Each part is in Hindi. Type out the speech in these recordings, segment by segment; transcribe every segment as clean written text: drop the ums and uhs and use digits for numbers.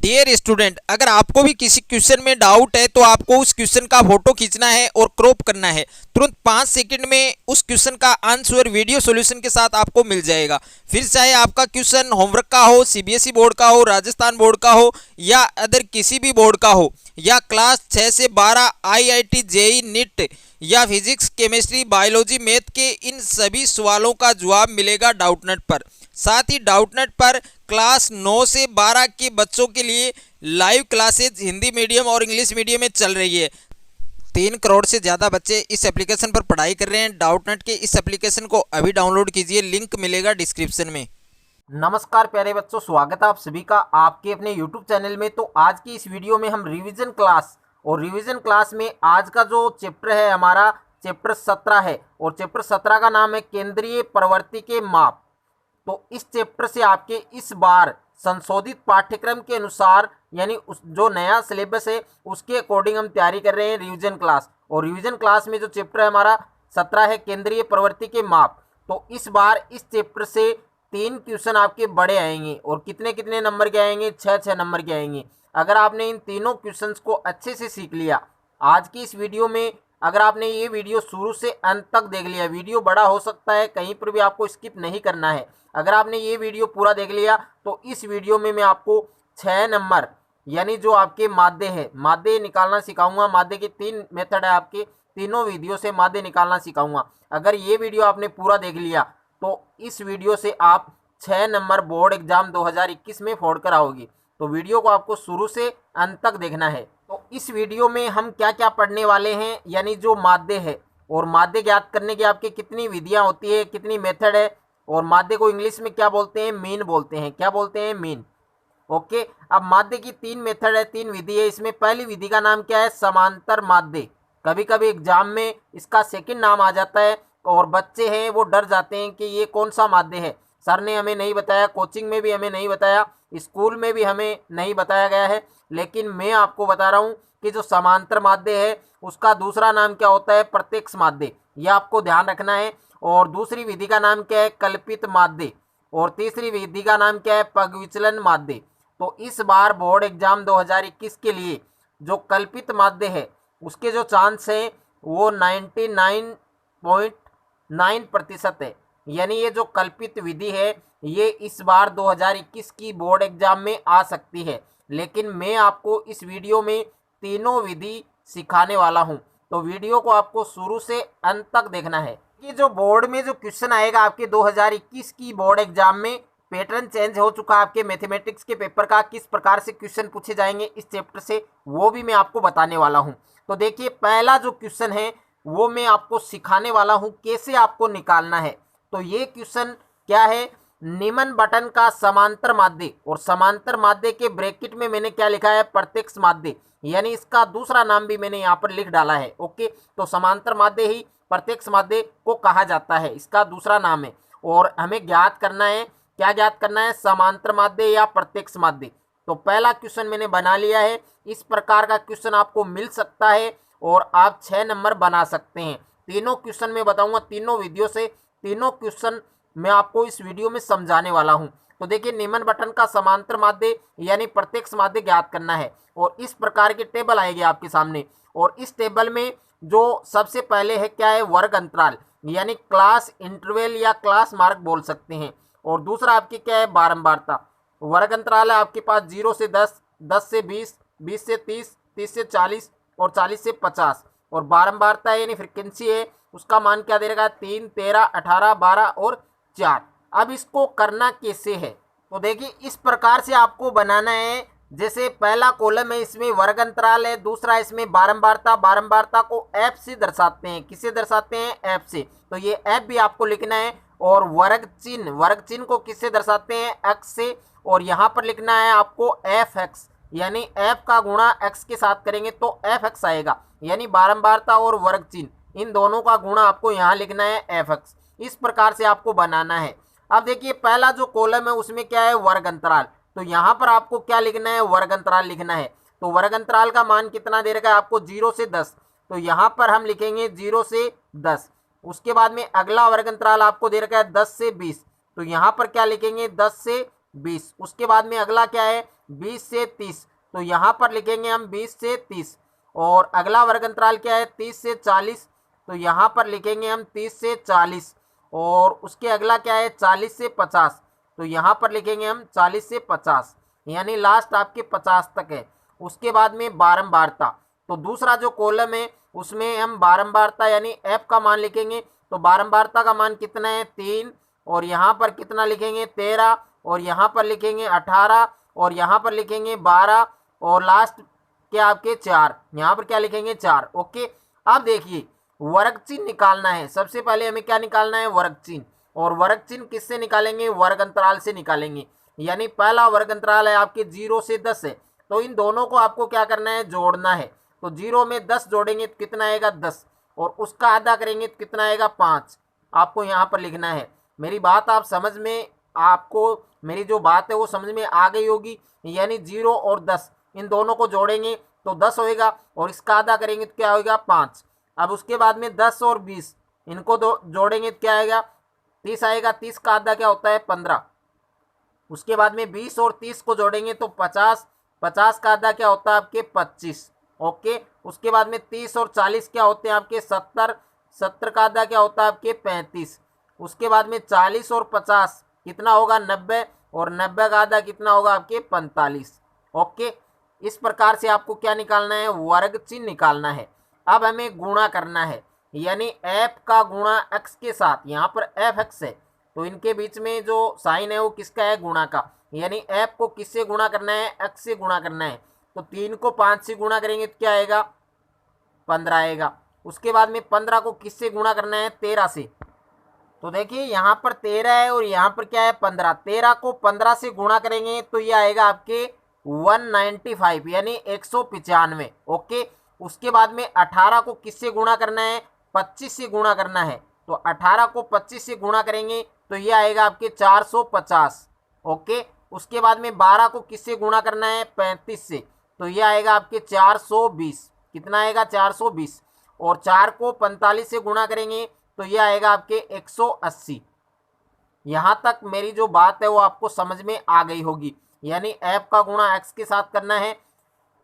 डियर स्टूडेंट, अगर आपको भी किसी क्वेश्चन में डाउट है तो आपको उस क्वेश्चन का फोटो खींचना है और क्रॉप करना है। तुरंत 5 सेकंड में उस क्वेश्चन का आंसर वीडियो सॉल्यूशन के साथ आपको मिल जाएगा। फिर चाहे आपका क्वेश्चन होमवर्क का हो, सीबीएसई बोर्ड का हो, राजस्थान बोर्ड का हो या अदर किसी भी बोर्ड का हो, या क्लास 6 से 12 आईआईटी, जेई, नीट या फिजिक्स, केमिस्ट्री, बायोलॉजी, मैथ के इन सभी सवालों का जवाब मिलेगा डाउटनेट पर। साथ ही डाउटनेट पर क्लास 9 से 12 के बच्चों के लिए लाइव क्लासेज हिंदी मीडियम और इंग्लिश मीडियम में चल रही है। 3 करोड़ से ज़्यादा बच्चे इस एप्लीकेशन पर पढ़ाई कर रहे हैं। डाउटनेट के इस एप्लीकेशन को अभी डाउनलोड कीजिए, लिंक मिलेगा डिस्क्रिप्शन में। नमस्कार प्यारे बच्चों, स्वागत है आप सभी का आपके अपने YouTube चैनल में। तो आज की इस वीडियो में हम रिवीजन क्लास में आज का जो चैप्टर है हमारा चैप्टर 17 है, और चैप्टर 17 का नाम है केंद्रीय प्रवृत्ति के माप। तो इस चैप्टर से आपके इस बार संशोधित पाठ्यक्रम के अनुसार यानी उस जो नया सिलेबस है उसके अकॉर्डिंग हम तैयारी कर रहे हैं रिवीजन क्लास। और रिवीजन क्लास में जो चैप्टर है हमारा 17 है केंद्रीय प्रवृत्ति के माप। तो इस बार इस चैप्टर से 3 क्वेश्चन आपके बड़े आएंगे, और कितने कितने नंबर के आएंगे, 6 नंबर के आएंगे। अगर आपने इन तीनों क्वेश्चंस को अच्छे से सीख लिया आज की इस वीडियो में, अगर आपने ये वीडियो शुरू से अंत तक देख लिया, वीडियो बड़ा हो सकता है, कहीं पर भी आपको स्किप नहीं करना है। अगर आपने ये वीडियो पूरा देख लिया तो इस वीडियो में मैं आपको 6 नंबर यानी जो आपके मादे हैं, मादे निकालना सिखाऊंगा। मादे के 3 मेथड है, आपके तीनों वीडियो से मादे निकालना सिखाऊंगा। अगर ये वीडियो आपने पूरा देख लिया तो इस वीडियो से आप 6 नंबर बोर्ड एग्जाम 2021 में फोड़ कर आओगे। तो वीडियो को आपको शुरू से अंत तक देखना है। तो इस वीडियो में हम क्या क्या पढ़ने वाले हैं, यानी जो मादे है, और मादे ज्ञात करने की आपकी कितनी विधियां होती है, कितनी मेथड है, और मादे को इंग्लिश में क्या बोलते हैं, मीन बोलते हैं। क्या बोलते हैं? मीन। ओके, अब मादे की 3 मेथड है, 3 विधि है। इसमें पहली विधि का नाम क्या है? समांतर मादे। कभी कभी एग्जाम में इसका सेकंड नाम आ जाता है, और बच्चे हैं वो डर जाते हैं कि ये कौन सा मादे है, सर ने हमें नहीं बताया, कोचिंग में भी हमें नहीं बताया, स्कूल में भी हमें नहीं बताया गया है। लेकिन मैं आपको बता रहा हूँ कि जो समांतर मादे है उसका दूसरा नाम क्या होता है? प्रत्यक्ष मादे। यह आपको ध्यान रखना है। और दूसरी विधि का नाम क्या है? कल्पित मादे। और तीसरी विधि का नाम क्या है? पग विचलन मादे। तो इस बार बोर्ड एग्जाम 2021 के लिए जो कल्पित मादे है उसके जो चांस हैं वो 99.9% है। यानी ये जो कल्पित विधि है ये इस बार 2021 की बोर्ड एग्जाम में आ सकती है। लेकिन मैं आपको इस वीडियो में तीनों विधि सिखाने वाला हूं, तो वीडियो को आपको शुरू से अंत तक देखना है। कि जो बोर्ड में जो क्वेश्चन आएगा आपके 2021 की बोर्ड एग्जाम में, पैटर्न चेंज हो चुका है आपके मैथमेटिक्स के पेपर का, किस प्रकार से क्वेश्चन पूछे जाएंगे इस चैप्टर से वो भी मैं आपको बताने वाला हूं। तो देखिए, पहला जो क्वेश्चन है वो मैं आपको सिखाने वाला हूं कैसे आपको निकालना है। तो ये क्वेश्चन क्या है? निम्न बटन का समांतर माध्य, और समांतर माध्य के ब्रैकेट में मैंने क्या लिखा है? प्रत्यक्ष माध्य, यानी इसका दूसरा नाम भी मैंने यहाँ पर लिख डाला है। ओके, तो समांतर माध्य ही प्रत्यक्ष माध्य को कहा जाता है, इसका दूसरा नाम है। और हमें ज्ञात करना है, क्या ज्ञात करना है? समांतर माध्य या प्रत्यक्ष माध्य। तो पहला क्वेश्चन मैंने बना लिया है। इस प्रकार का क्वेश्चन आपको मिल सकता है और आप 6 नंबर बना सकते हैं। तीनों क्वेश्चन मैं बताऊंगा, तीनों वीडियो से तीनों क्वेश्चन मैं आपको इस वीडियो में समझाने वाला हूं। तो देखिए, निम्न बटन का समांतर माध्य यानी प्रत्यक्ष माध्य ज्ञात करना है, और इस प्रकार की टेबल आएगी आपके सामने। और इस टेबल में जो सबसे पहले है क्या है? वर्ग अंतराल, यानी क्लास इंटरवल या क्लास मार्क बोल सकते हैं। और दूसरा आपकी क्या है? बारंबारता। वर्ग अंतराल है आपके पास 0 से 10, 10 से 20, 20 से 30, 30 से 40 और 40 से 50। और बारंबारता है यानी फ्रिक्वेंसी है, उसका मान क्या दे रहेगा? 3, 13, 18, 12 और 4। अब इसको करना कैसे है? तो देखिए, इस प्रकार से आपको बनाना है। जैसे पहला कॉलम है इसमें वर्ग अंतराल है, दूसरा इसमें बारंबारता। बारंबारता को एफ से दर्शाते हैं। किसे दर्शाते हैं? एफ से। तो ये एफ भी आपको लिखना है। और वर्ग चिन्ह को किससे दर्शाते हैं? एक्स से। और यहाँ पर लिखना है आपको एफ एक्स, यानी एफ का गुणा एक्स के साथ करेंगे तो एफ एक्स आएगा। यानी बारंबारता और वर्ग चिन्ह इन दोनों का गुणा आपको यहाँ लिखना है एफ एक्स। इस प्रकार से आपको बनाना है। अब देखिए, पहला जो कॉलम है उसमें क्या है? वर्ग अंतराल। तो यहाँ पर आपको क्या लिखना है? वर्ग अंतराल लिखना है। तो वर्ग अंतराल का मान कितना दे रखा है आपको? 0 से 10। तो यहाँ पर हम लिखेंगे 0 से 10। उसके बाद में अगला वर्ग अंतराल आपको दे रखा है 10 से 20। तो यहाँ पर क्या लिखेंगे? 10 से 20। उसके बाद में अगला क्या है? 20 से 30, तो यहाँ पर लिखेंगे हम 20 से 30। और अगला वर्ग अंतराल क्या है 30 से 40, तो यहाँ पर लिखेंगे हम 30 से 40। और उसके अगला क्या है 40 से 50, तो यहाँ पर लिखेंगे हम 40 से 50, यानी लास्ट आपके 50 तक है। उसके बाद में बारंबारता, तो दूसरा जो कॉलम है उसमें हम बारंबारता यानी एफ का मान लिखेंगे। तो बारंबारता का मान कितना है 3, और यहाँ पर कितना लिखेंगे 13, और यहाँ पर लिखेंगे 18, और यहाँ पर लिखेंगे 12, और लास्ट क्या आपके 4, यहाँ पर क्या लिखेंगे 4। ओके, अब देखिए वर्ग चिन्ह निकालना है। सबसे पहले हमें क्या निकालना है वर्ग चिन्ह, और वर्ग चिन्ह किससे निकालेंगे वर्ग अंतराल से निकालेंगे। यानी पहला वर्ग अंतराल है आपके 0 से 10 है, तो इन दोनों को आपको क्या करना है जोड़ना है। तो 0 में 10 जोड़ेंगे तो कितना आएगा 10, और उसका आधा करेंगे तो कितना आएगा 5, आपको यहाँ पर लिखना है। मेरी बात आप समझ में, आपको मेरी जो बात है वो समझ में आ गई होगी। यानी 0 और 10 इन दोनों को जोड़ेंगे तो 10 होएगा, और इसका आधा करेंगे तो क्या होगा 5। अब उसके बाद में 10 और 20 इनको जोड़ेंगे तो क्या आएगा 30 आएगा। 30 का आधा क्या होता है 15। उसके बाद में 20 और 30 को जोड़ेंगे तो 50, 50 का आधा क्या होता है आपके 25। ओके, उसके बाद में 30 और 40 क्या होते हैं आपके 70, 70 का आधा क्या होता है आपके 35। उसके बाद में 40 और 50 कितना होगा 90, और 90 का आधा कितना होगा आपके 45। ओके, इस प्रकार से आपको क्या निकालना है वर्ग चिन्ह निकालना है। अब हमें गुणा करना है, यानी f का गुणा x के साथ, यहाँ पर एफ एक्स है तो इनके बीच में जो साइन है वो किसका है गुणा का। यानी f को किससे गुणा करना है x से गुणा करना है। तो 3 को 5 से गुणा करेंगे तो क्या आएगा 15 आएगा। उसके बाद में 15 को किससे गुणा करना है 13 से। तो देखिए यहाँ पर 13 है और यहाँ पर क्या है 15। 13 को 15 से गुणा करेंगे तो ये आएगा आपके 195 यानी 195। ओके, उसके बाद में 18 को किससे गुणा करना है 25 से गुणा करना है। तो 18 को 25 से गुणा करेंगे तो ये आएगा आपके 450। ओके, उसके बाद में 12 को किससे गुणा करना है 35 से, तो ये आएगा आपके 420। कितना आएगा 420। और 4 को 45 से गुणा करेंगे तो ये आएगा आपके 180। यहाँ तक मेरी जो बात है वो आपको समझ में आ गई होगी। यानी f का गुणा x के साथ करना है।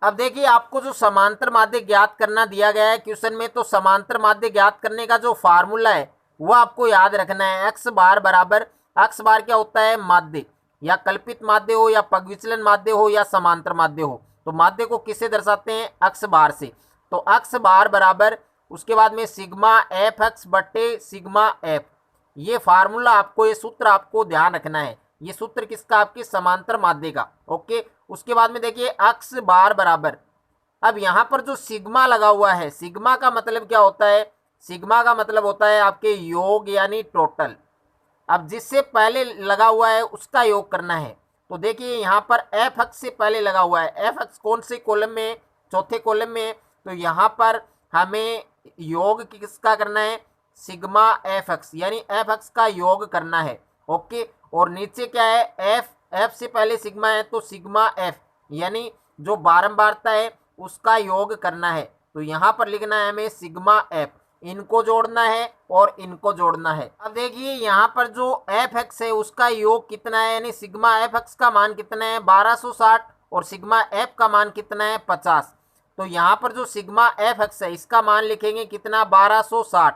अब देखिए आपको जो समांतर माध्य ज्ञात करना दिया गया है क्वेश्चन में, तो समांतर माध्य ज्ञात करने का जो फार्मूला है वो आपको याद रखना है। एक्स बार बराबर, एक्स बार क्या होता है माध्य, या कल्पित माध्य हो या पगविचलन माध्य हो या समांतर माध्य हो, तो माध्य को किससे दर्शाते हैं एक्स बार से। तो एक्स बार बराबर उसके बाद में सिग्मा एफ एक्स बट्टे सिग्मा एफ। ये फार्मूला आपको, ये सूत्र आपको ध्यान रखना है। ये सूत्र किसका आपके समांतर माध्य का। ओके, उसके बाद में देखिए एक्स बार बराबर, अब यहाँ पर जो सिग्मा लगा हुआ है, सिग्मा का मतलब क्या होता है, सिग्मा का मतलब होता है आपके योग यानी टोटल। अब जिससे पहले लगा हुआ है उसका योग करना है। तो देखिए यहाँ पर एफ एक्स से पहले लगा हुआ है, एफ एक्स कौन से कॉलम में, चौथे कॉलम में, तो यहाँ पर हमें योग किसका करना है सिग्मा एफ एक्स, यानी एफ एक्स का योग करना है। ओके, और नीचे क्या है एफ, एफ से पहले सिग्मा है तो सिग्मा एफ यानी जो बारंबारता है उसका योग करना है। तो यहाँ पर लिखना है हमें सिग्मा एफ, इनको जोड़ना है और इनको जोड़ना है। अब देखिए यहाँ पर जो एफ एक्स है उसका योग कितना है, यानी सिग्मा एफ एक्स का मान कितना है 1260 और सिग्मा एफ का मान कितना है 50। तो यहाँ पर जो सिग्मा एफ एक्स है इसका मान लिखेंगे कितना 1260,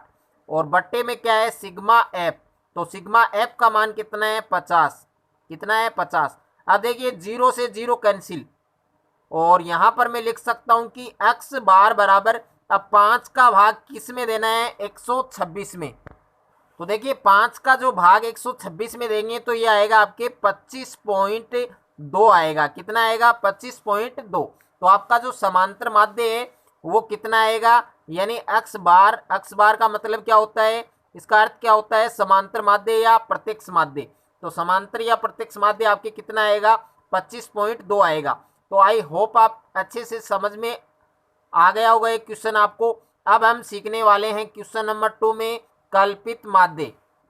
और बट्टे में क्या है सिग्मा एफ, तो सिग्मा एफ का मान कितना है 50। कितना है 50। अब देखिए 0 से 0 कैंसिल, और यहाँ पर मैं लिख सकता हूँ कि एक्स बार बराबर, अब 5 का भाग किस में देना है 126 में। तो देखिए 5 का जो भाग 126 में देंगे तो ये आएगा आपके 25.2 आएगा। कितना आएगा 25.2। तो आपका जो समांतर माध्य है वो कितना आएगा, यानी एक्स बार का मतलब क्या होता है, इसका अर्थ क्या होता है समांतर माध्य या प्रत्यक्ष माध्य। तो समांतर या प्रत्यक्ष माध्य आपके कितना आएगा 25.2 आएगा। तो आई होप आप अच्छे से समझ में आ गया होगा एक क्वेश्चन आपको। अब हम सीखने वाले हैं क्वेश्चन नंबर 2 में कल्पित माध्य।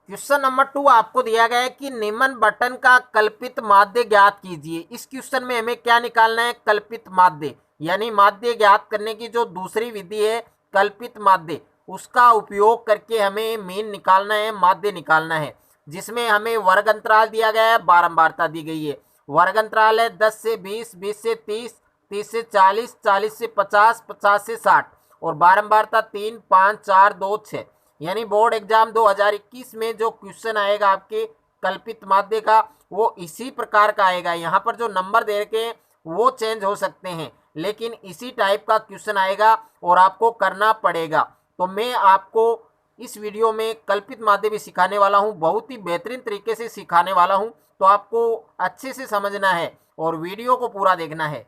क्वेश्चन नंबर 2 आपको दिया गया है कि निम्न बटन का कल्पित माध्य ज्ञात कीजिए। इस क्वेश्चन में हमें क्या निकालना है कल्पित माध्य, यानी माध्य ज्ञात करने की जो दूसरी विधि है कल्पित माध्य, उसका उपयोग करके हमें मीन निकालना है, माध्य निकालना है, जिसमें हमें वर्ग अंतराल दिया गया है, बारंबारता दी गई है। वर्ग अंतराल है 10 से 20, 20 से 30, 30 से 40, 40 से 50, 50 से 60 और बारंबारता 3, 5, 4, 2, 6। यानी बोर्ड एग्जाम 2021 में जो क्वेश्चन आएगा आपके कल्पित माध्य का वो इसी प्रकार का आएगा। यहाँ पर जो नंबर दे रखे हैं वो चेंज हो सकते हैं, लेकिन इसी टाइप का क्वेश्चन आएगा और आपको करना पड़ेगा। तो मैं आपको इस वीडियो में कल्पित माध्य भी सिखाने वाला हूँ, बहुत ही बेहतरीन तरीके से सिखाने वाला हूँ, तो आपको अच्छे से समझना है और वीडियो को पूरा देखना है।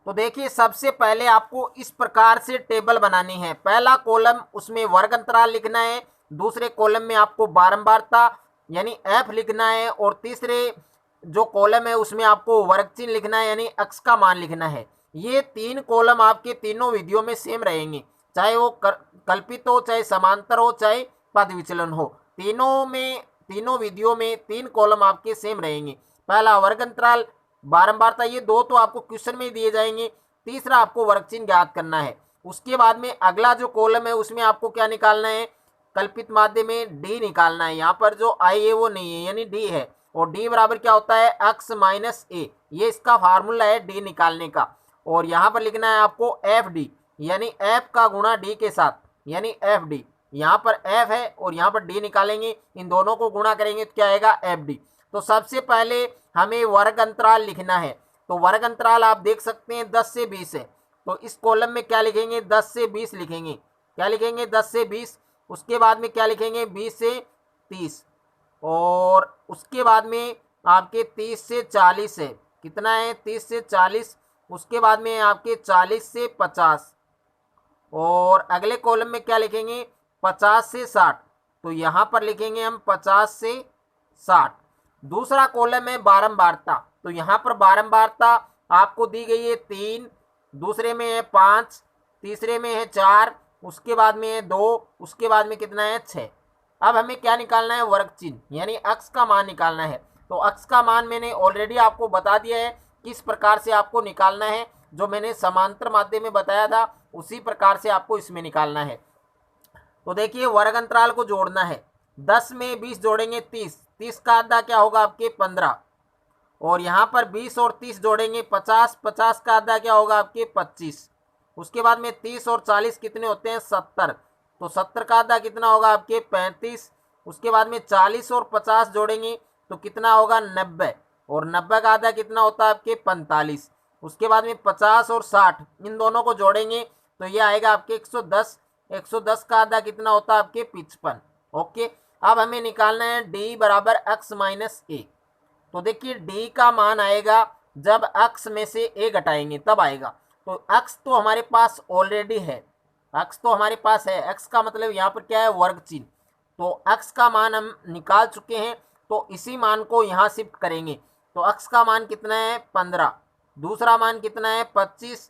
तो देखिए, सबसे पहले आपको इस प्रकार से टेबल बनानी है। पहला कॉलम उसमें वर्ग अंतराल लिखना है, दूसरे कॉलम में आपको बारंबारता यानी एफ लिखना है और तीसरे जो कॉलम है उसमें आपको वर्ग चिन्ह लिखना है यानी अक्स का मान लिखना है। ये तीन कॉलम आपके तीनों विधियों में सेम रहेंगे, चाहे वो कल्पित हो, चाहे समांतर हो, चाहे पद विचलन हो। तीनों विधियों में तीन कॉलम आपके सेम रहेंगे। पहला वर्ग अंतराल, बारंबारता, ये दो तो आपको क्वेश्चन में दिए जाएंगे। तीसरा आपको वर्ग चिन्ह ज्ञात करना है। उसके बाद में अगला जो कॉलम है उसमें आपको क्या निकालना है, कल्पित माध्य में डी निकालना है। यहाँ पर जो आई है वो नहीं है यानी डी है, और डी बराबर क्या होता है, एक्स माइनस ए, ये इसका फार्मूला है डी निकालने का। और यहाँ पर लिखना है आपको एफ डी यानी एफ का गुणा डी के साथ यानी एफ डी। यहाँ पर एफ है और यहाँ पर डी निकालेंगे, इन दोनों को गुणा करेंगे तो क्या आएगा, एफ डी। तो सबसे पहले हमें वर्ग अंतराल लिखना है। तो वर्ग अंतराल आप देख सकते हैं 10 से 20 है, तो इस कॉलम में क्या लिखेंगे, 10 से 20 लिखेंगे। क्या लिखेंगे, 10 से 20। उसके बाद में क्या लिखेंगे, 20 से 30, और उसके बाद में आपके 30 से 40 है। कितना है, 30 से 40। उसके बाद में आपके 40 से 50, और अगले कॉलम में क्या लिखेंगे, 50 से 60। तो यहाँ पर लिखेंगे हम 50 से 60। दूसरा कॉलम है बारंबारता, तो यहाँ पर बारंबारता आपको दी गई है 3, दूसरे में है 5, तीसरे में है 4, उसके बाद में है 2, उसके बाद में कितना है, 6। अब हमें क्या निकालना है, वर्ग चिन्ह यानी अक्स का मान निकालना है। तो अक्स का मान मैंने ऑलरेडी आपको बता दिया है किस प्रकार से आपको निकालना है, जो मैंने समांतर माध्य में बताया था उसी प्रकार से आपको इसमें निकालना है। तो देखिए, वर्ग अंतराल को जोड़ना है, 10 में 20 जोड़ेंगे 30, 30 का आधा क्या होगा आपके 15, और यहाँ पर 20 और 30 जोड़ेंगे 50, 50 का आधा क्या होगा आपके 25। उसके बाद में 30 और 40 कितने होते हैं, 70, तो 70 का आधा कितना होगा आपके 35। उसके बाद में 40 और 50 जोड़ेंगे तो कितना होगा 90, और 90 का आधा कितना होता है आपके 45। उसके बाद में 50 और 60 इन दोनों को जोड़ेंगे तो ये आएगा आपके 110, 110 का आधा कितना होता है आपके 55। ओके, अब हमें निकालना है डी बराबर एक्स माइनस ए। तो देखिए, डी का मान आएगा जब एक्स में से ए घटाएंगे तब आएगा। तो एक्स तो हमारे पास ऑलरेडी है, एक्स तो हमारे पास है, एक्स का मतलब यहाँ पर क्या है, वर्ग चिन्ह। तो एक्स का मान हम निकाल चुके हैं, तो इसी मान को यहाँ शिफ्ट करेंगे। तो एक्स का मान कितना है 15, दूसरा मान कितना है 25,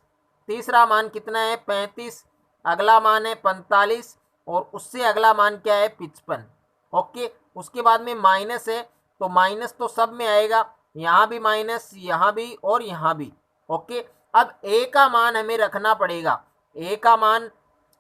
तीसरा मान कितना है 35, अगला मान है 45, और उससे अगला मान क्या है 55। ओके, उसके बाद में माइनस है, तो माइनस तो सब में आएगा, यहाँ भी माइनस, यहाँ भी और यहाँ भी। ओके, अब ए का मान हमें रखना पड़ेगा। ए का मान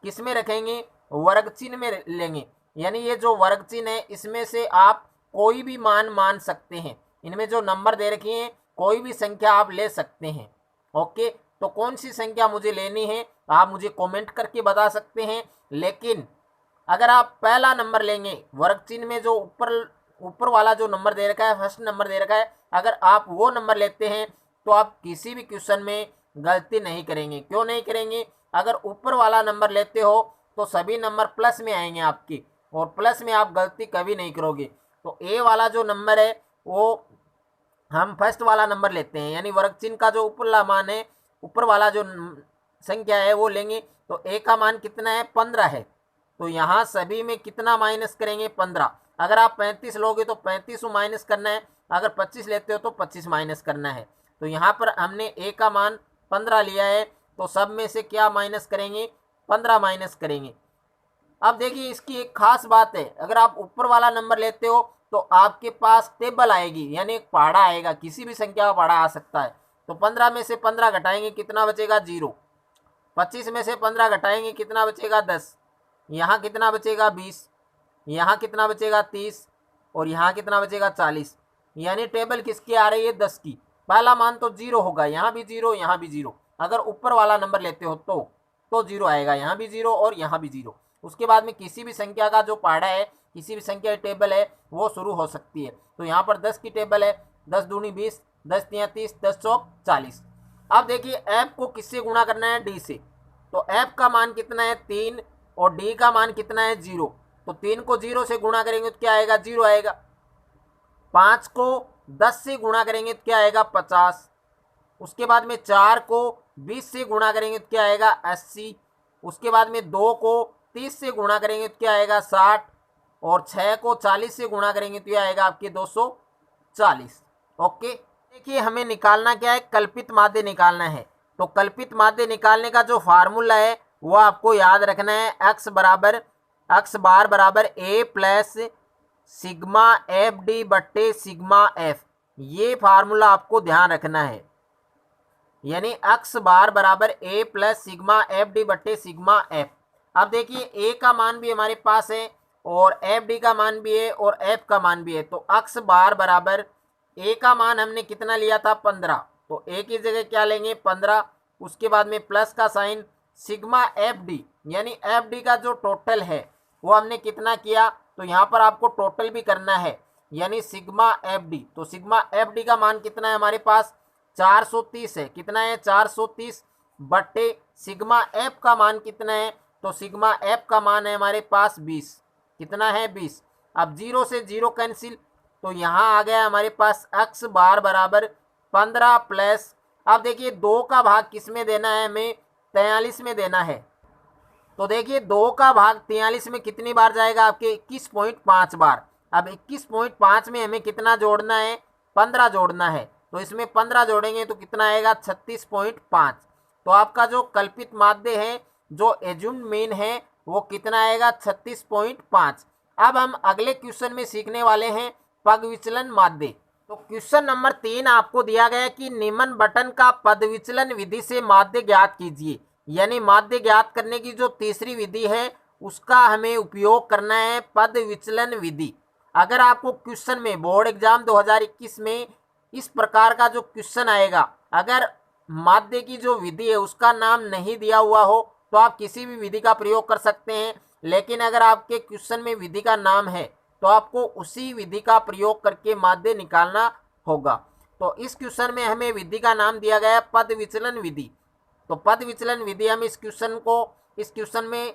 किस में रखेंगे, वर्ग चिन्ह में लेंगे, यानी ये जो वर्ग चिन्ह है इसमें से आप कोई भी मान सकते हैं। इनमें जो नंबर दे रखे हैं कोई भी संख्या आप ले सकते हैं। ओके, तो कौन सी संख्या मुझे लेनी है आप मुझे कमेंट करके बता सकते हैं। लेकिन अगर आप पहला नंबर लेंगे, वर्ग चिन्ह में जो ऊपर वाला जो नंबर दे रखा है, फर्स्ट नंबर दे रखा है, अगर आप वो नंबर लेते हैं तो आप किसी भी क्वेश्चन में गलती नहीं करेंगे। क्यों नहीं करेंगे, अगर ऊपर वाला नंबर लेते हो तो सभी नंबर प्लस में आएंगे आपके, और प्लस में आप गलती कभी नहीं करोगे। तो ए वाला जो नंबर है वो हम फर्स्ट वाला नंबर लेते हैं, यानी वर्ग चिन्ह का जो ऊपर मान है, ऊपर वाला जो संख्या है वो लेंगे। तो ए का मान कितना है 15 है, तो यहाँ सभी में कितना माइनस करेंगे 15। अगर आप 35 लोगे तो 35 माइनस करना है, अगर 25 लेते हो तो 25 माइनस करना है। तो यहाँ पर हमने ए का मान 15 लिया है, तो सब में से क्या माइनस करेंगे, 15 माइनस करेंगे। अब देखिए, इसकी एक खास बात है, अगर आप ऊपर वाला नंबर लेते हो तो आपके पास टेबल आएगी, यानी एक पहाड़ा आएगा, किसी भी संख्या का पहाड़ा आ सकता है। तो 15 में से 15 घटाएंगे कितना बचेगा 0, 25 में से 15 घटाएंगे कितना बचेगा 10, यहाँ कितना बचेगा 20, यहाँ कितना बचेगा 30, और यहाँ कितना बचेगा 40। यानी टेबल किसकी आ रही है 10 की। पहला मान तो 0 होगा, यहाँ भी 0, यहाँ भी 0। अगर ऊपर वाला नंबर लेते हो तो 0 आएगा, यहाँ भी 0 और यहाँ भी 0। उसके बाद में किसी भी संख्या का जो पहाड़ा है, किसी भी संख्या की टेबल है वो शुरू हो सकती है। तो यहाँ पर 10 की टेबल है, 10 दूनी 20, 10 तिया 30, 10 चौक 40। अब देखिए ऐप को किससे गुणा करना है, डी से। तो ऐप का मान कितना है 3 और डी का मान कितना है 0। तो 3 को 0 से गुणा करेंगे तो क्या आएगा, 0 आएगा। 5 को 10 से गुणा करेंगे तो क्या आएगा, 50। उसके बाद में 4 को 20 से गुणा करेंगे तो क्या आएगा, 80। उसके बाद में 2 को 30 से गुणा करेंगे तो क्या आएगा, 60। और 6 को 40 से गुणा करेंगे तो यह आएगा आपके 240। ओके, देखिए हमें निकालना क्या है, कल्पित माध्य निकालना है। तो कल्पित माध्य निकालने का जो फार्मूला है वो आपको याद रखना है, x बार बराबर a plus sigma F D बट्टे सिग्मा एफ। ये फार्मूला आपको ध्यान रखना है, यानी x बार बराबर a plus sigma F D बट्टे सिग्मा एफ। अब देखिए a का मान भी हमारे पास है और एफ डी का मान भी है और एफ का मान भी है। तो x बार बराबर a का मान हमने कितना लिया था, 15। तो a की जगह क्या लेंगे, 15। उसके बाद में प्लस का साइन, सिग्मा एफ डी यानी एफ डी का जो टोटल है वो हमने कितना किया, तो यहाँ पर आपको टोटल भी करना है, यानी सिग्मा एफ डी। तो सिग्मा एफ डी का मान कितना है हमारे पास, 430 है। कितना है, 430 बट्टे सिग्मा एफ का मान कितना है, तो सिग्मा एफ का मान है हमारे पास 20। कितना है, 20। अब 0 से 0 कैंसिल, तो यहाँ आ गया हमारे पास x बार बराबर 15 प्लस, अब देखिए 2 का भाग किस में देना है, हमें 43 में देना है। तो देखिए 2 का भाग 43 में कितनी बार जाएगा, आपके 21.5 बार। अब 21.5 में हमें कितना जोड़ना है, 15 जोड़ना है। तो इसमें 15 जोड़ेंगे तो कितना आएगा, 36.5। तो आपका जो कल्पित माध्य है, जो एज्यूम्ड मीन है, वो कितना आएगा, 36.5। अब हम अगले क्वेश्चन में सीखने वाले हैं पद विचलन माध्य। तो क्वेश्चन नंबर 3 आपको दिया गया है कि निम्न बटन का पद विचलन विधि से माध्य ज्ञात कीजिए। यानी माध्य ज्ञात करने की जो तीसरी विधि है उसका हमें उपयोग करना है पद विचलन विधि। अगर आपको क्वेश्चन में बोर्ड एग्जाम 2021 में इस प्रकार का जो क्वेश्चन आएगा, अगर माध्य की जो विधि है उसका नाम नहीं दिया हुआ हो तो आप किसी भी विधि का प्रयोग कर सकते हैं। लेकिन अगर आपके क्वेश्चन में विधि का नाम है तो आपको उसी विधि का प्रयोग करके माध्य निकालना होगा। तो इस क्वेश्चन में हमें विधि का नाम दिया गया है पद विचलन विधि। तो पद विचलन विधि हम इस क्वेश्चन में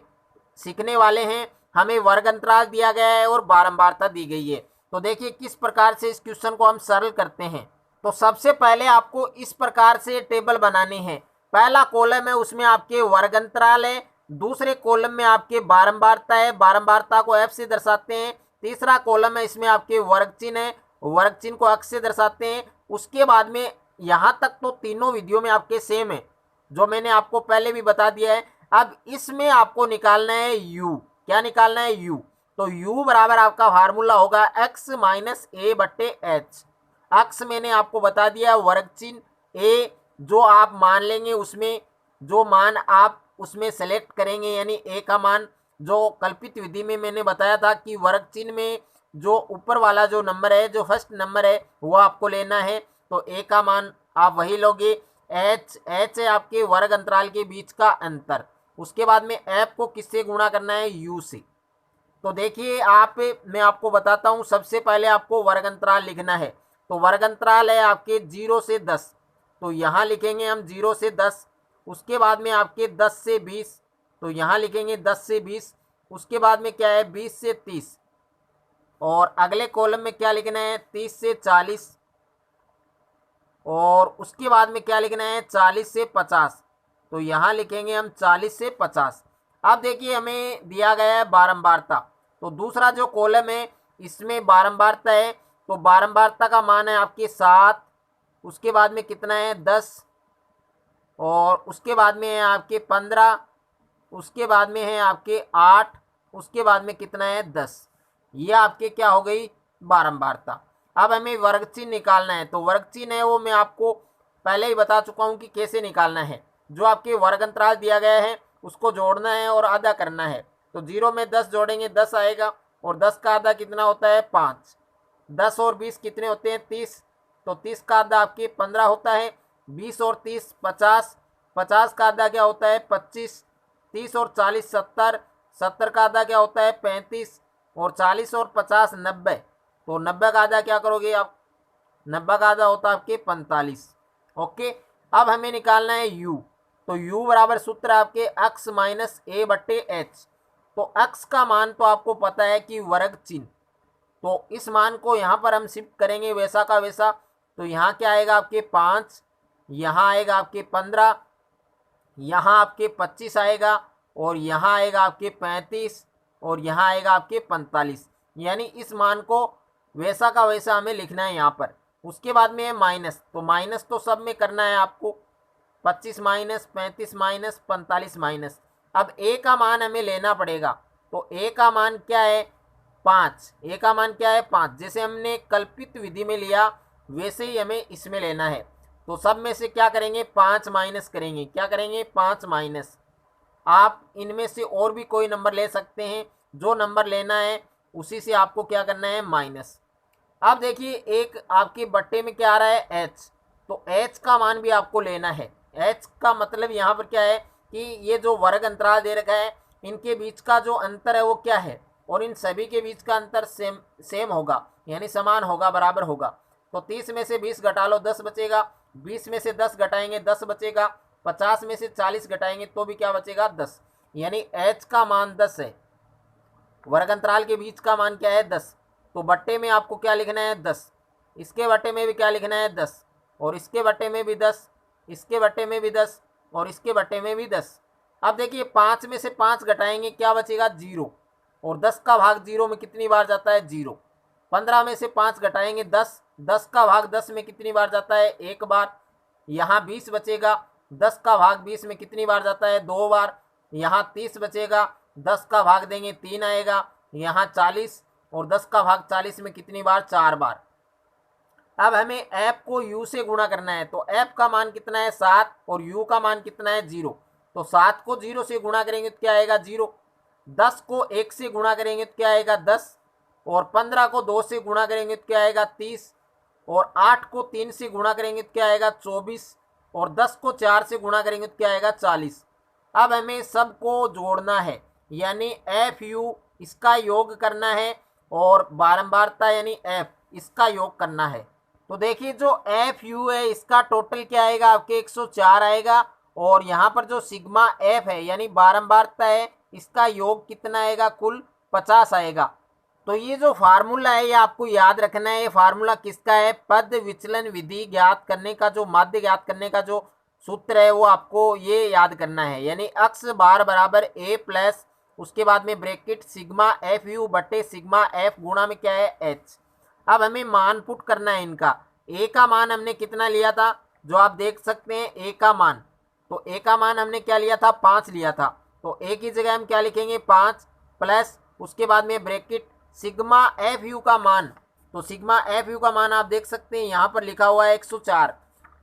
सीखने वाले हैं। हमें वर्ग अंतराल दिया गया है और बारंबारता दी गई है। तो देखिए किस प्रकार से इस क्वेश्चन को हम सरल करते हैं। तो सबसे पहले आपको इस प्रकार से टेबल बनानी है। पहला कॉलम है उसमें आपके वर्ग अंतराल है, दूसरे कॉलम में आपके बारंबारता है, बारंबारता को एफ से दर्शाते हैं। तीसरा कॉलम है इसमें आपके वर्ग चिन्ह है, वर्ग चिन्ह को एक्स से दर्शाते हैं। उसके बाद में यहाँ तक तो तीनों विधियों में आपके सेम है, जो मैंने आपको पहले भी बता दिया है। अब इसमें आपको निकालना है u। क्या निकालना है, u। तो u बराबर आपका फार्मूला होगा x माइनस ए बट्टे एच। x मैंने आपको बता दिया, वर्ग चिन्ह a जो आप मान लेंगे, उसमें जो मान आप उसमें सेलेक्ट करेंगे, यानी a का मान जो कल्पित विधि में मैंने बताया था कि वर्ग चिन्ह में जो ऊपर वाला जो नंबर है, जो फर्स्ट नंबर है, वो आपको लेना है। तो a का मान आप वही लोगे। h है आपके वर्ग अंतराल के बीच का अंतर। उसके बाद में f को किससे गुणा करना है, u से। तो देखिए मैं आपको बताता हूँ। सबसे पहले आपको वर्ग अंतराल लिखना है। तो वर्ग अंतराल है आपके 0 से 10, तो यहाँ लिखेंगे हम 0 से 10। उसके बाद में आपके 10 से 20, तो यहाँ लिखेंगे 10 से 20। उसके बाद में क्या है, 20 से 30। और अगले कॉलम में क्या लिखना है, 30 से 40। और उसके बाद में क्या लिखना है, 40 से 50। तो यहाँ लिखेंगे हम 40 से 50। अब देखिए हमें दिया गया है बारंबारता। तो दूसरा जो कॉलम है इसमें बारंबारता है, तो बारंबारता का मान है आपके 7। उसके बाद में कितना है, 10। और उसके बाद में है आपके 15। उसके बाद में है आपके 8। उसके बाद में कितना है, 10। ये आपके क्या हो गई, बारंबारता। अब हमें वर्ग चिन्ह निकालना है। तो वर्ग चिन्ह है वो मैं आपको पहले ही बता चुका हूँ कि कैसे निकालना है। जो आपके वर्ग अंतराल दिया गया है उसको जोड़ना है और आधा करना है। तो 0 में 10 जोड़ेंगे 10 आएगा, और 10 का आधा कितना होता है, 5। 10 और 20 कितने होते हैं, 30। तो 30 का आधा आपके 15 होता है, 20 और 30 50, 50 का आधा क्या होता है 25, 30 और 40 70, 70 का आधा क्या होता है 35, और 40 और 50 90, तो 90 का आधा क्या करोगे आप, 90 का आधा होता है आपके 45। ओके, अब हमें निकालना है u, तो u बराबर सूत्र आपके x माइनस ए बट्टे एच। तो x का मान तो आपको पता है कि वर्ग चिन्ह, तो इस मान को यहाँ पर हम शिफ्ट करेंगे वैसा का वैसा, तो यहाँ क्या आएगा आपके 5, यहाँ आएगा आपके 15, यहाँ आपके 25 आएगा, और यहाँ आएगा आपके 35, और यहाँ आएगा आपके 45। यानी इस मान को वैसा का वैसा हमें लिखना है यहाँ पर। उसके बाद में है माइनस, तो माइनस तो सब में करना है आपको, 25 माइनस 35 माइनस 45 माइनस। अब ए का मान हमें लेना पड़ेगा, तो ए का मान क्या है 5, ए का मान क्या है 5। जैसे हमने कल्पित विधि में लिया वैसे ही हमें इसमें लेना है। तो सब में से क्या करेंगे 5 माइनस करेंगे, क्या करेंगे 5 माइनस। आप इनमें से और भी कोई नंबर ले सकते हैं, जो नंबर लेना है उसी से आपको क्या करना है माइनस। अब देखिए एक आपके बट्टे में क्या आ रहा है h, तो h का मान भी आपको लेना है। h का मतलब यहाँ पर क्या है कि ये जो वर्ग अंतराल दे रखा है इनके बीच का जो अंतर है वो क्या है, और इन सभी के बीच का अंतर सेम होगा, यानी समान होगा, बराबर होगा। तो 30 में से 20 घटा लो 10 बचेगा, 20 में से 10 घटाएंगे 10 बचेगा, 50 में से 40 घटाएंगे तो भी क्या बचेगा 10, यानी h का मान 10 है, वर्ग अंतराल के बीच का मान क्या है 10। तो बट्टे में आपको क्या लिखना है 10, इसके बट्टे में भी क्या लिखना है 10, और इसके बट्टे में भी 10, इसके बट्टे में भी 10, और इसके बट्टे में भी 10। अब देखिए 5 में से 5 घटाएंगे क्या बचेगा 0, और 10 का भाग 0 में कितनी बार जाता है 0। 15 में से 5 घटाएंगे 10, 10 का भाग 10 में कितनी बार जाता है 1 बार। यहाँ 20 बचेगा, 10 का भाग 20 में कितनी बार जाता है 2 बार। यहाँ 30 बचेगा, 10 का भाग देंगे 3 आएगा। यहाँ 40, और 10 का भाग 40 में कितनी बार 4 बार। अब हमें f को u से गुणा करना है, तो f का मान कितना है 7, और u का मान कितना है 0। तो 7 को 0 से गुणा करेंगे तो क्या आएगा 0, 10 को 1 से गुणा करेंगे तो क्या आएगा 10, और 15 को 2 से गुणा करेंगे तो क्या आएगा 30, और 8 को 3 से गुणा करेंगे तो क्या आएगा 24, और 10 को 4 से गुणा करेंगे तो क्या आएगा 40। अब हमें सबको जोड़ना है, यानी fu इसका योग करना है, और बारंबारता यानी f इसका योग करना है। तो देखिए जो fu है इसका टोटल क्या आएगा आपके 104 आएगा, और यहाँ पर जो सिग्मा f है यानी बारंबारता है इसका योग कितना आएगा कुल 50 आएगा। तो ये जो फार्मूला है ये आपको याद रखना है। ये फार्मूला किसका है, पद विचलन विधि ज्ञात करने का, जो माध्य ज्ञात करने का जो सूत्र है वो आपको ये याद करना है, यानी x बार बराबर a प्लस उसके बाद में ब्रैकेट सिग्मा एफ यू बटे सिग्मा एफ गुणा में क्या है h। अब हमें मान पुट करना है इनका। a का मान हमने कितना लिया था, जो आप देख सकते हैं a का मान, तो a का मान हमने क्या लिया था 5 लिया था, तो a की जगह हम क्या लिखेंगे 5 प्लस उसके बाद में ब्रैकेट सिग्मा एफ यू का मान, तो सिग्मा एफ यू का मान आप देख सकते हैं यहाँ पर लिखा हुआ है 104,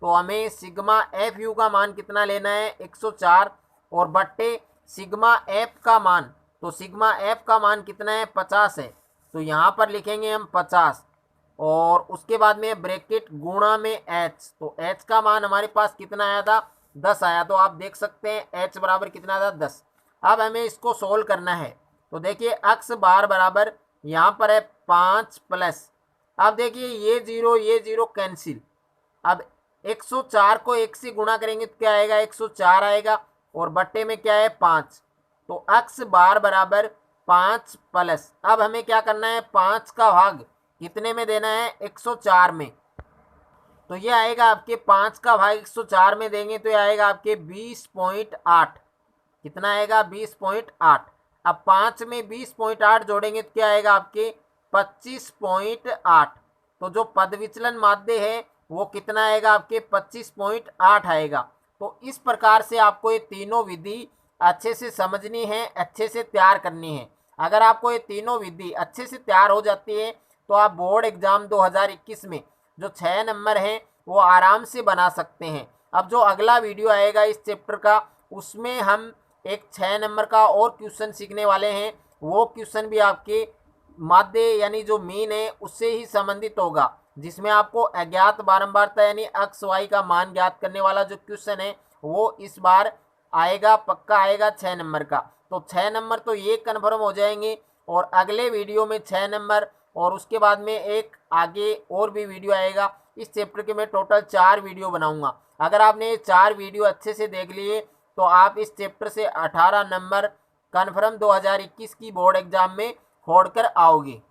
तो हमें सिग्मा एफ यू का मान कितना लेना है 104, और बट्टे सिग्मा एफ का मान, तो सिग्मा एफ का मान कितना है 50 है, तो यहाँ पर लिखेंगे हम 50, और उसके बाद में ब्रैकेट गुणा में h, तो h का मान हमारे पास कितना आया था 10 आया, तो आप देख सकते हैं h बराबर कितना था 10। अब हमें इसको सोल्व करना है, तो देखिए x बार बराबर यहाँ पर है 5 प्लस, अब देखिए ये 0 कैंसिल, अब 104 को 1 से गुणा करेंगे तो क्या आएगा 104 आएगा, और बट्टे में क्या है 5, तो x बार बराबर 5 प्लस, अब हमें क्या करना है 5 का भाग कितने में देना है 104 में, तो ये आएगा आपके 5 का भाग 104 में देंगे तो ये आएगा आपके 20.8, कितना आएगा 20.8। अब 5 में 20.8 जोड़ेंगे तो क्या आएगा आपके 25.8, तो जो पद विचलन माध्य है वो कितना आएगा आपके 25.8 आएगा। तो इस प्रकार से आपको ये तीनों विधि अच्छे से समझनी है, अच्छे से तैयार करनी है। अगर आपको ये तीनों विधि अच्छे से तैयार हो जाती है तो आप बोर्ड एग्जाम 2021 में जो 6 नंबर हैं वो आराम से बना सकते हैं। अब जो अगला वीडियो आएगा इस चैप्टर का, उसमें हम एक 6 नंबर का और क्वेश्चन सीखने वाले हैं। वो क्वेश्चन भी आपके माध्य यानी जो मीन है उससे ही संबंधित होगा। जिसमें आपको अज्ञात बारंबारता यानी एक्स वाई का मान ज्ञात करने वाला जो क्वेश्चन है वो इस बार आएगा, पक्का आएगा 6 नंबर का। तो 6 नंबर तो ये कन्फर्म हो जाएंगे और अगले वीडियो में 6 नंबर और उसके बाद में एक आगे और भी वीडियो आएगा। इस चैप्टर के मैं टोटल 4 वीडियो बनाऊंगा। अगर आपने ये 4 वीडियो अच्छे से देख लिए तो आप इस चैप्टर से 18 नंबर कन्फर्म 2021 की बोर्ड एग्जाम में फोड़ कर आओगे।